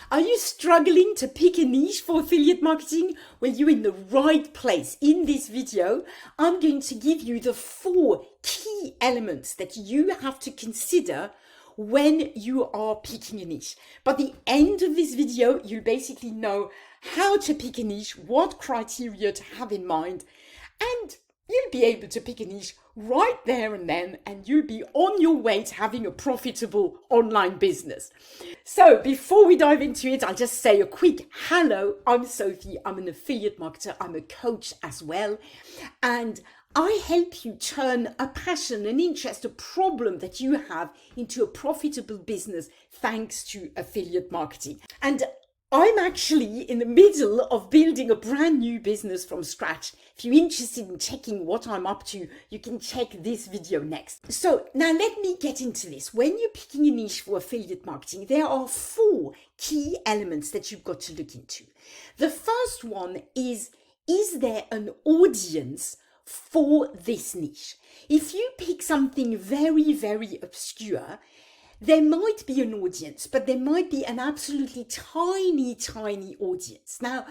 Are you struggling to pick a niche for affiliate marketing? Well, you're in the right place. In this video, I'm going to give you the 4 key elements that you have to consider when you are picking a niche. By the end of this video, you'll basically know how to pick a niche, what criteria to have in mind, and you'll be able to pick a niche right there and then, and you'll be on your way to having a profitable online business. So before we dive into it, I'll just say a quick hello. I'm Sophie. I'm an affiliate marketer. I'm a coach as well. And I help you turn a passion, an interest, a problem that you have into a profitable business thanks to affiliate marketing. And I'm actually in the middle of building a brand new business from scratch. If you're interested in checking what I'm up to, you can check this video next. So now let me get into this. When you're picking a niche for affiliate marketing, there are 4 key elements that you've got to look into. The first one is there an audience for this niche? If you pick something very, very obscure, there might be an audience, but there might be an absolutely tiny, tiny audience. Now,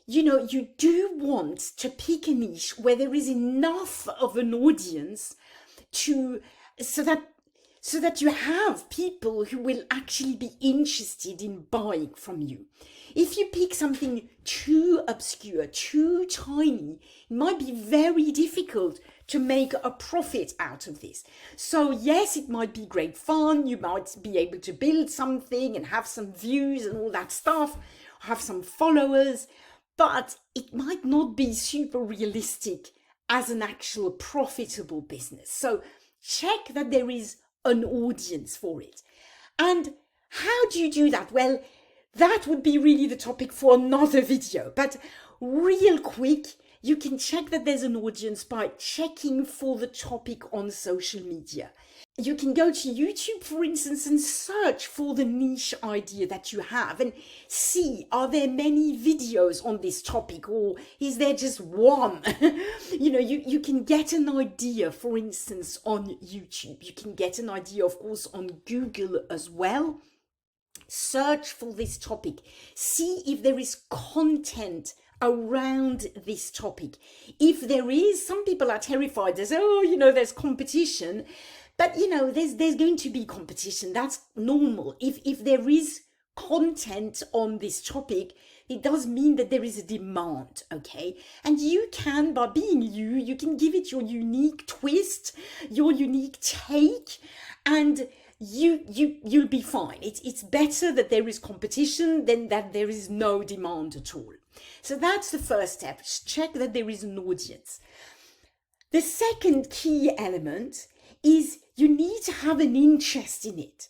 you do want to pick a niche where there is enough of an audience so that you have people who will actually be interested in buying from you. If you pick something too obscure, too tiny, it might be very difficult to make a profit out of this. So yes, it might be great fun. You might be able to build something and have some views and all that stuff, have some followers, but it might not be super realistic as an actual profitable business. So check that there is an audience for it. And how do you do that? Well, that would be really the topic for another video, but real quick, you can check that there's an audience by checking for the topic on social media. You can go to YouTube, for instance, and search for the niche idea that you have and see, are there many videos on this topic or is there just one? You can get an idea, for instance, on YouTube. You can get an idea, of course, on Google as well. Search for this topic. See if there is content around this topic. If there is, some people are terrified. They say, there's competition. But, there's going to be competition. That's normal. If there is content on this topic, it does mean that there is a demand, okay? And you can, by being you can give it your unique twist, your unique take, and you'll be fine. It's better that there is competition than that there is no demand at all. So that's the first step. Check that there is an audience. The second key element is you need to have an interest in it.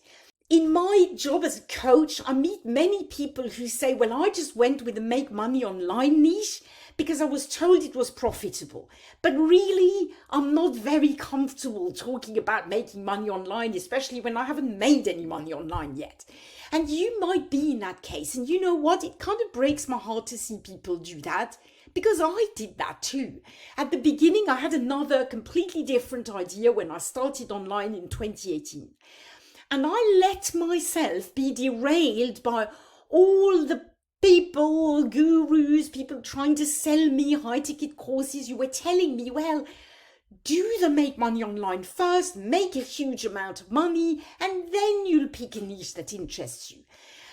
In my job as a coach, I meet many people who say, well, I just went with the make money online niche because I was told it was profitable. But really, I'm not very comfortable talking about making money online, especially when I haven't made any money online yet. And you might be in that case. And you know what? It kind of breaks my heart to see people do that, because I did that too. At the beginning, I had another completely different idea when I started online in 2018. And I let myself be derailed by all the people, gurus, people trying to sell me high-ticket courses. You were telling me, well, do the make money online first, make a huge amount of money, and then you'll pick a niche that interests you.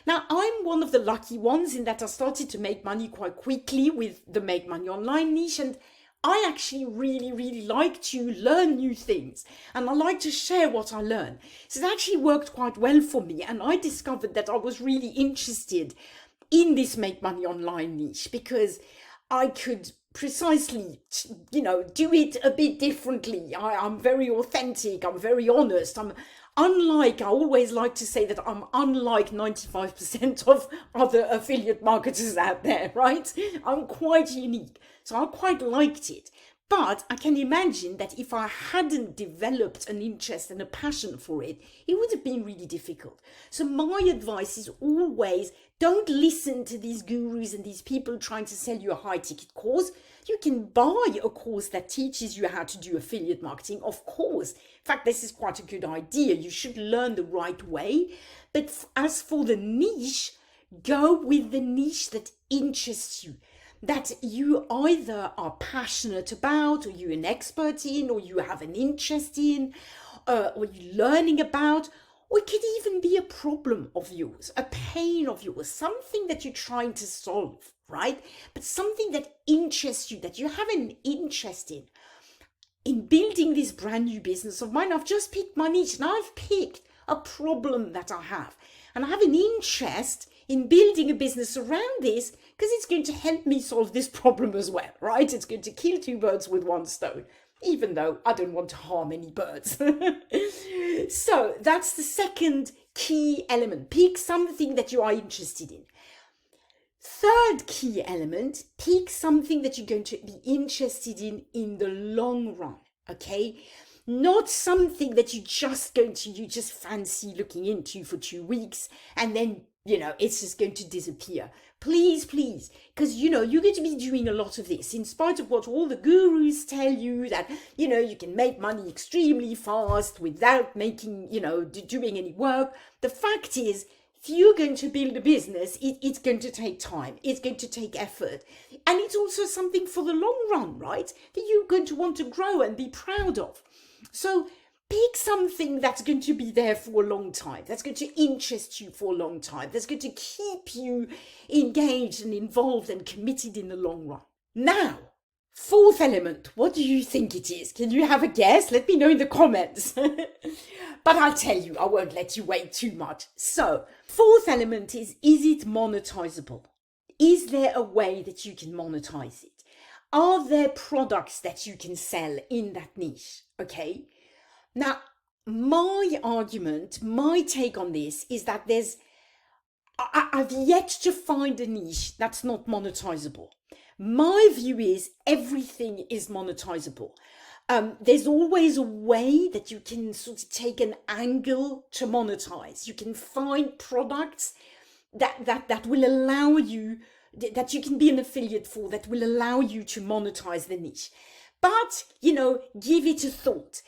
Now, I'm one of the lucky ones in that I started to make money quite quickly with the make money online niche, and I actually really, really like to learn new things, and I like to share what I learn. So it actually worked quite well for me, and I discovered that I was really interested in this make money online niche because I could precisely, do it a bit differently. I'm very authentic. I'm very honest. I always like to say that I'm unlike 95% of other affiliate marketers out there, right? I'm quite unique. So I quite liked it. But I can imagine that if I hadn't developed an interest and a passion for it, it would have been really difficult. So my advice is always don't listen to these gurus and these people trying to sell you a high ticket course. You can buy a course that teaches you how to do affiliate marketing, of course. In fact, this is quite a good idea. You should learn the right way. But as for the niche, Go with the niche that interests you, that you either are passionate about, or you're an expert in, or you have an interest in, or you're learning about, or it could even be a problem of yours, a pain of yours, something that you're trying to solve, right? But something that interests you, that you have an interest in. In building this brand new business of mine, I've just picked my niche, and I've picked a problem that I have. And I have an interest in building a business around this because it's going to help me solve this problem as well, right? It's going to kill two birds with one stone, even though I don't want to harm any birds. So that's the second key element. Pick something that you are interested in. Third key element, pick something that you're going to be interested in the long run, okay? Not something that you just fancy looking into for 2 weeks and then, it's just going to disappear. Please, because, you're going to be doing a lot of this in spite of what all the gurus tell you that, you can make money extremely fast without making, doing any work. The fact is, if you're going to build a business, it's going to take time. It's going to take effort. And it's also something for the long run, right? That you're going to want to grow and be proud of. So pick something that's going to be there for a long time, that's going to interest you for a long time, that's going to keep you engaged and involved and committed in the long run. Now, fourth element, what do you think it is? Can you have a guess? Let me know in the comments. But I'll tell you, I won't let you wait too much. So, fourth element is it monetizable? Is there a way that you can monetize it? Are there products that you can sell in that niche? Okay. Now, my argument, my take on this is that I've yet to find a niche that's not monetizable. My view is everything is monetizable. There's always a way that you can sort of take an angle to monetize. You can find products that will allow you, that you can be an affiliate for, that will allow you to monetize the niche. But, give it a thought.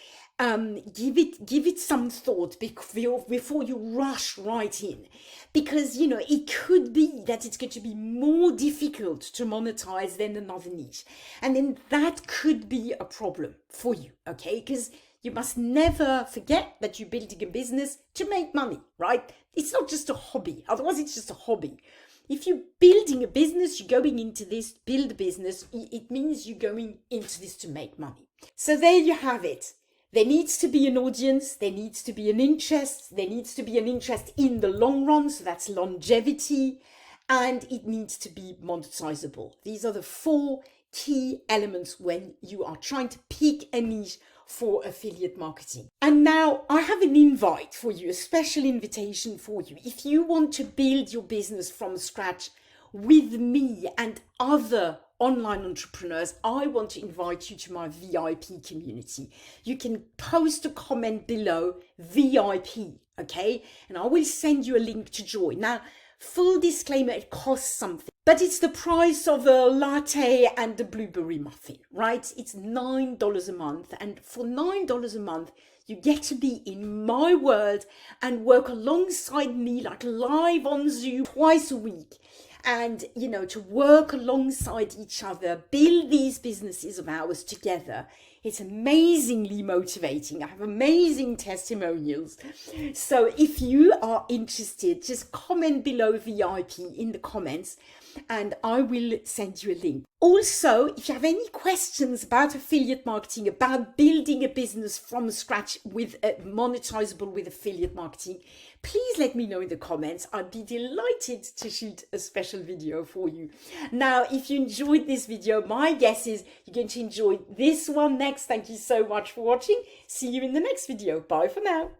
Give it some thought before you rush right in, because it could be that it's going to be more difficult to monetize than another niche, and then that could be a problem for you, okay? Because you must never forget that you're building a business to make money, right? It's not just a hobby, otherwise it's just a hobby. If you're building a business, you're going into this, build a business, it means you're going into this to make money. So there you have it. There needs to be an audience, there needs to be an interest, there needs to be an interest in the long run, so that's longevity, and it needs to be monetizable. These are the 4 key elements when you are trying to pick a niche for affiliate marketing. And now I have an invite for you, a special invitation for you. If you want to build your business from scratch with me and other online entrepreneurs, I want to invite you to my VIP community. You can post a comment below, VIP, okay? And I will send you a link to join. Now, full disclaimer, it costs something, but it's the price of a latte and a blueberry muffin, right? It's $9 a month. And for $9 a month, you get to be in my world and work alongside me, like live on Zoom twice a week. And, to work alongside each other, build these businesses of ours together. It's amazingly motivating. I have amazing testimonials. So if you are interested, just comment below VIP in the comments and I will send you a link. Also, if you have any questions about affiliate marketing, about building a business from scratch with monetizable with affiliate marketing, please let me know in the comments. I'd be delighted to shoot a special video for you. Now, if you enjoyed this video, my guess is you're going to enjoy this one next. Thank you so much for watching. See you in the next video. Bye for now.